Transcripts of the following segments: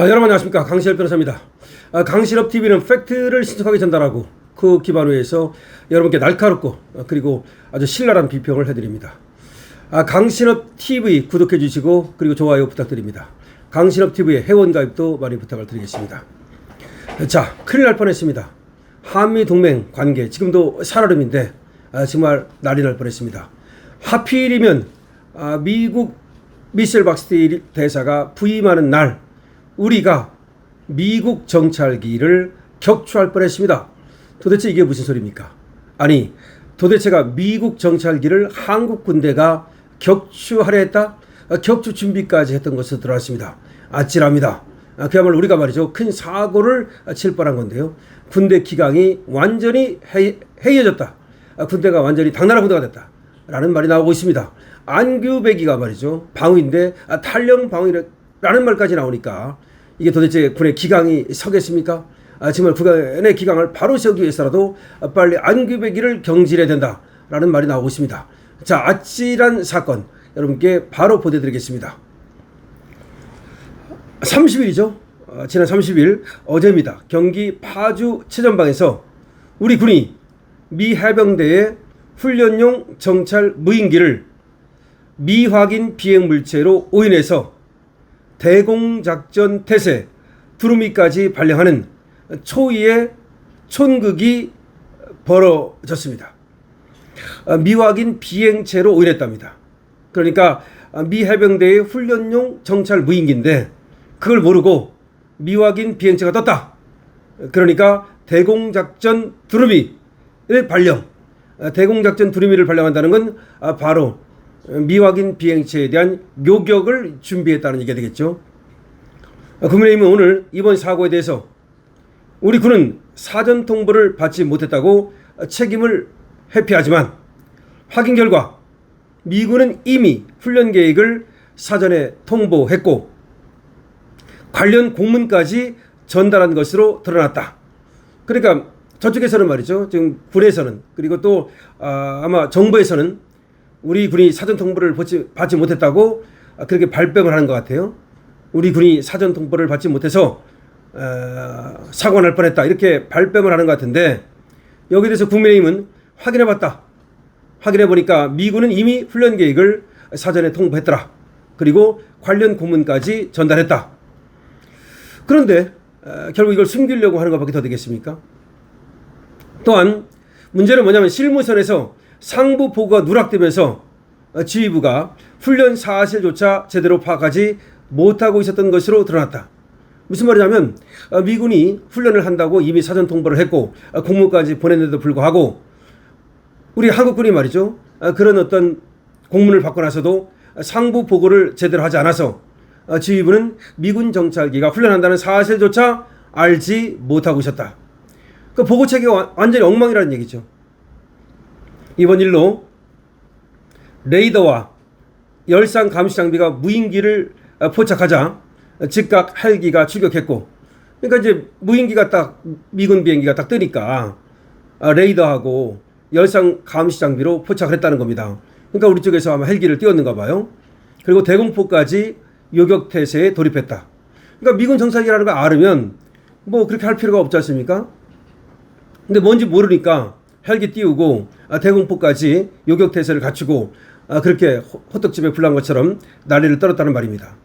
여러분 안녕하십니까, 강신업 변호사입니다. 강신업 TV는 팩트를 신속하게 전달하고 그 기반으로 해서 여러분께 날카롭고 그리고 아주 신랄한 비평을 해드립니다. 강신업 TV 구독해 주시고 그리고 좋아요 부탁드립니다. 강신업 TV의 회원가입도 많이 부탁을 드리겠습니다. 자, 큰일 날 뻔했습니다. 한미 동맹 관계 지금도 살얼음인데 정말 난리 날 뻔했습니다. 하필이면 미국 미셸 박스티 대사가 부임하는 날 우리가 미국 정찰기를 격추할 뻔했습니다. 도대체 이게 무슨 소리입니까? 아니, 도대체가 미국 정찰기를 한국 군대가 격추하려 했다? 격추 준비까지 했던 것으로 드러났습니다. 아찔합니다. 그야말로 우리가 말이죠, 큰 사고를 칠 뻔한 건데요. 군대 기강이 완전히 해이해졌다. 군대가 완전히 당나라 군대가 됐다 라는 말이 나오고 있습니다. 안규배기가 말이죠, 방위인데 탈령 방위라는 말까지 나오니까 이게 도대체 군의 기강이 서겠습니까? 정말 군의 기강을 바로 세우기 위해서라도 빨리 안규배기를 경질해야 된다라는 말이 나오고 있습니다. 자, 아찔한 사건 여러분께 바로 보내드리겠습니다. 30일이죠. 지난 30일 어제입니다. 경기 파주 최전방에서 우리 군이 미 해병대의 훈련용 정찰 무인기를 미확인 비행 물체로 오인해서 대공작전 태세 두루미까지 발령하는 초유의 촌극이 벌어졌습니다. 미확인 비행체로 오인했답니다. 그러니까 미 해병대의 훈련용 정찰 무인기인데 그걸 모르고 미확인 비행체가 떴다. 그러니까 대공작전 두루미를 발령. 대공작전 두루미를 발령한다는 건 바로 미확인 비행체에 대한 요격을 준비했다는 얘기가 되겠죠. 국민의힘은 오늘 이번 사고에 대해서 우리 군은 사전 통보를 받지 못했다고 책임을 회피하지만 확인 결과 미군은 이미 훈련 계획을 사전에 통보했고 관련 공문까지 전달한 것으로 드러났다. 그러니까 저쪽에서는 말이죠, 지금 군에서는 그리고 또 아마 정부에서는 우리 군이 사전 통보를 받지 못했다고 그렇게 발뺌을 하는 것 같아요. 우리 군이 사전 통보를 받지 못해서 사고가 날 뻔했다 이렇게 발뺌을 하는 것 같은데, 여기에 대해서 국민의힘은 확인해봤다. 확인해보니까 미군은 이미 훈련 계획을 사전에 통보했더라. 그리고 관련 공문까지 전달했다. 그런데 결국 이걸 숨기려고 하는 것밖에 더 되겠습니까? 또한 문제는 뭐냐면 실무선에서 상부 보고가 누락되면서 지휘부가 훈련 사실조차 제대로 파악하지 못하고 있었던 것으로 드러났다. 무슨 말이냐면 미군이 훈련을 한다고 이미 사전 통보를 했고 공문까지 보냈는데도 불구하고 우리 한국군이 말이죠, 그런 어떤 공문을 받고 나서도 상부 보고를 제대로 하지 않아서 지휘부는 미군 정찰기가 훈련한다는 사실조차 알지 못하고 있었다. 그 보고 체계가 완전히 엉망이라는 얘기죠. 이번 일로 레이더와 열상 감시 장비가 무인기를 포착하자 즉각 헬기가 출격했고, 그러니까 이제 무인기가 딱 미군 비행기가 딱 뜨니까 레이더하고 열상 감시 장비로 포착을 했다는 겁니다. 그러니까 우리 쪽에서 아마 헬기를 띄웠는가 봐요. 그리고 대공포까지 요격 태세에 돌입했다. 그러니까 미군 정찰기라는 거 알으면 뭐 그렇게 할 필요가 없지 않습니까? 근데 뭔지 모르니까 헬기 띄우고 대공포까지 요격 태세를 갖추고 그렇게 호떡집에 불난 것처럼 난리를 떨었다는 말입니다.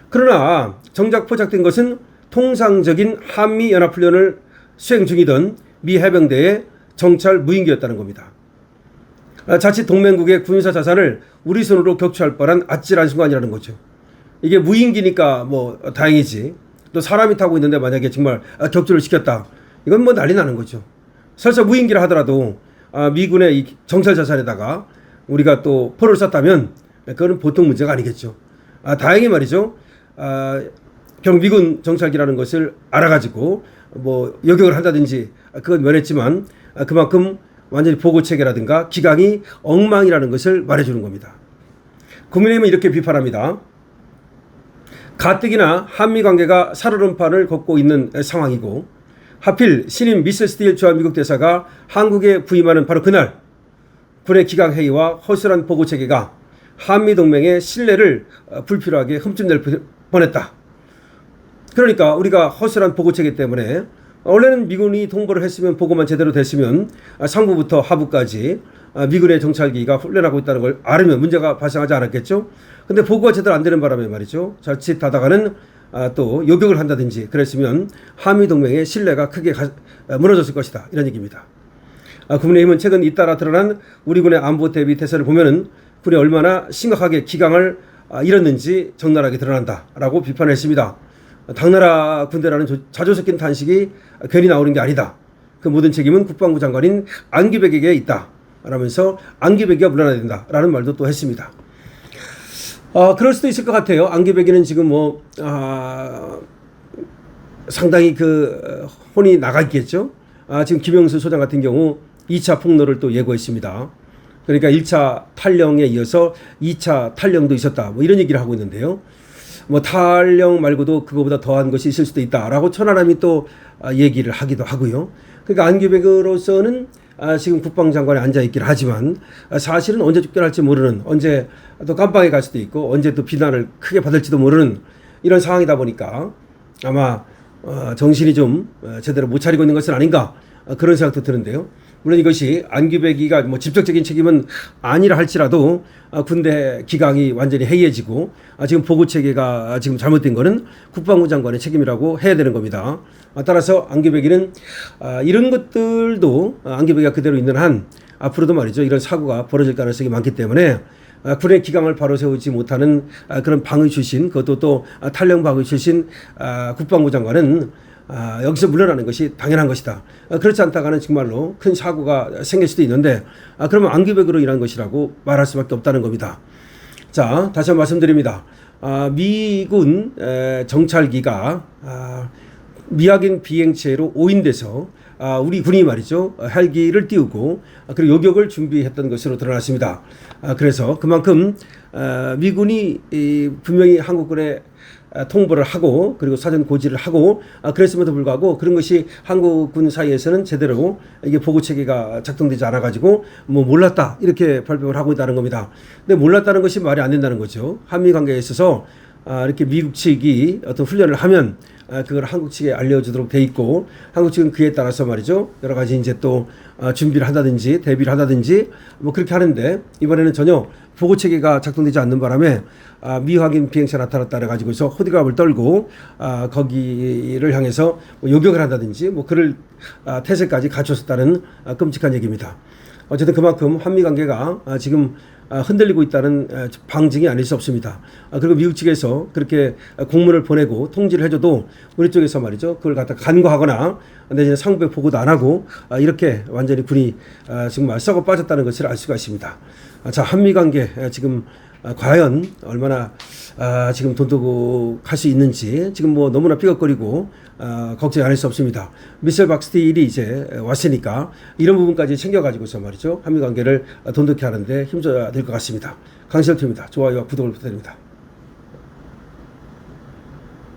그러나 정작 포착된 것은 통상적인 한미연합훈련을 수행 중이던 미 해병대의 정찰 무인기였다는 겁니다. 자칫 동맹국의 군사 자산을 우리 손으로 격추할 뻔한 아찔한 순간이라는 거죠. 이게 무인기니까 뭐 다행이지, 또 사람이 타고 있는데 만약에 정말 격추를 시켰다, 이건 뭐 난리 나는 거죠. 설사 무인기라 하더라도 미군의 이 정찰 자산에다가 우리가 또 포를 쐈다면 그거는 보통 문제가 아니겠죠. 다행히 말이죠, 결국 미군 정찰기라는 것을 알아가지고 뭐 요격을 한다든지 그건 면했지만 그만큼 완전히 보고 체계라든가 기강이 엉망이라는 것을 말해주는 겁니다. 국민의힘은 이렇게 비판합니다. 가뜩이나 한미 관계가 살얼음판을 걷고 있는 상황이고 하필 신임 미셀 스틸 주한미국 대사가 한국에 부임하는 바로 그날 군의 기강 회의와 허술한 보고 체계가 한미 동맹의 신뢰를 불필요하게 흠집낼 뻔했다. 그러니까 우리가 허술한 보고체계 때문에 원래는 미군이 통보를 했으면 보고만 제대로 됐으면 상부부터 하부까지 미군의 정찰기가 훈련하고 있다는 걸 알으면 문제가 발생하지 않았겠죠. 근데 보고가 제대로 안 되는 바람에 말이죠. 자칫하다가는 또 요격을 한다든지 그랬으면 한미동맹의 신뢰가 크게 무너졌을 것이다. 이런 얘기입니다. 국민의힘은 최근 잇따라 드러난 우리 군의 안보 대비 태세를 보면은 군이 얼마나 심각하게 기강을 잃었는지 적나라하게 드러난다라고 비판했습니다. 당나라 군대라는 자주 섞인 탄식이 괜히 나오는 게 아니다. 그 모든 책임은 국방부 장관인 안기백에게 있다. 라면서 안기백이가 물러나야 된다라는 말도 또 했습니다. 그럴 수도 있을 것 같아요. 안기백이는 지금 상당히 혼이 나가 있겠죠. 지금 김영수 소장 같은 경우 2차 폭로를 또 예고했습니다. 그러니까 1차 탈령에 이어서 2차 탈령도 있었다. 뭐 이런 얘기를 하고 있는데요. 뭐 탈령 말고도 그거보다 더한 것이 있을 수도 있다라고 천하람이 또 얘기를 하기도 하고요. 그러니까 안기백으로서는 지금 국방장관에 앉아 있긴 하지만 사실은 언제 쫓겨날지 모르는, 언제 또 깜빵에 갈 수도 있고 언제 또 비난을 크게 받을지도 모르는 이런 상황이다 보니까 아마 정신이 좀 제대로 못 차리고 있는 것은 아닌가, 그런 생각도 드는데요. 물론 이것이 안기백이가 뭐 직접적인 책임은 아니라 할지라도 군대 기강이 완전히 해이해지고 지금 보고 체계가 지금 잘못된 거는 국방부 장관의 책임이라고 해야 되는 겁니다. 따라서 안기백이는 이런 것들도 안기백이가 그대로 있는 한 앞으로도 말이죠, 이런 사고가 벌어질 가능성이 많기 때문에 군의 기강을 바로 세우지 못하는 그런 방위 출신, 그것도 또 탈령 방위 출신 국방부 장관은 여기서 물러나는 것이 당연한 것이다. 그렇지 않다가는 정말로 큰 사고가 생길 수도 있는데 그러면 안기백으로 인한 것이라고 말할 수밖에 없다는 겁니다. 자, 다시 한번 말씀드립니다. 미군 정찰기가 미확인 비행체로 오인돼서 우리 군이 말이죠, 헬기를 띄우고 그리고 요격을 준비했던 것으로 드러났습니다. 그래서 그만큼 미군이 분명히 한국군에 통보를 하고 그리고 사전 고지를 하고 그랬음에도 불구하고 그런 것이 한국군 사이에서는 제대로 이게 보고 체계가 작동되지 않아 가지고 뭐 몰랐다 이렇게 발표를 하고 있다는 겁니다. 근데 몰랐다는 것이 말이 안 된다는 거죠. 한미 관계에 있어서 이렇게 미국 측이 어떤 훈련을 하면 그걸 한국 측에 알려주도록 돼 있고 한국 측은 그에 따라서 말이죠, 여러 가지 이제 또 준비를 한다든지 대비를 한다든지 뭐 그렇게 하는데 이번에는 전혀 보고 체계가 작동되지 않는 바람에 미확인 비행체 나타났다 그래가지고서 호들갑을 떨고 거기를 향해서 뭐 요격을 한다든지 뭐 그럴 태세까지 갖췄었다는 끔찍한 얘기입니다. 어쨌든 그만큼 한미 관계가 지금 흔들리고 있다는 방증이 아닐 수 없습니다. 그리고 미국 측에서 그렇게 공문을 보내고 통지를 해줘도 우리 쪽에서 말이죠, 그걸 갖다 간과하거나 내지는 상부에 보고도 안 하고 이렇게 완전히 군이 정말 썩어 빠졌다는 것을 알 수가 있습니다. 자, 한미 관계 지금 과연 얼마나 지금 돈독할 수 있는지 지금 뭐 너무나 삐걱거리고 걱정이 아닐 수 없습니다. 미셀 박스틸이 이제 왔으니까 이런 부분까지 챙겨가지고서 말이죠, 한미 관계를 돈독히 하는데 힘줘야 될 것 같습니다. 강시혁TV입니다. 좋아요와 구독을 부탁드립니다.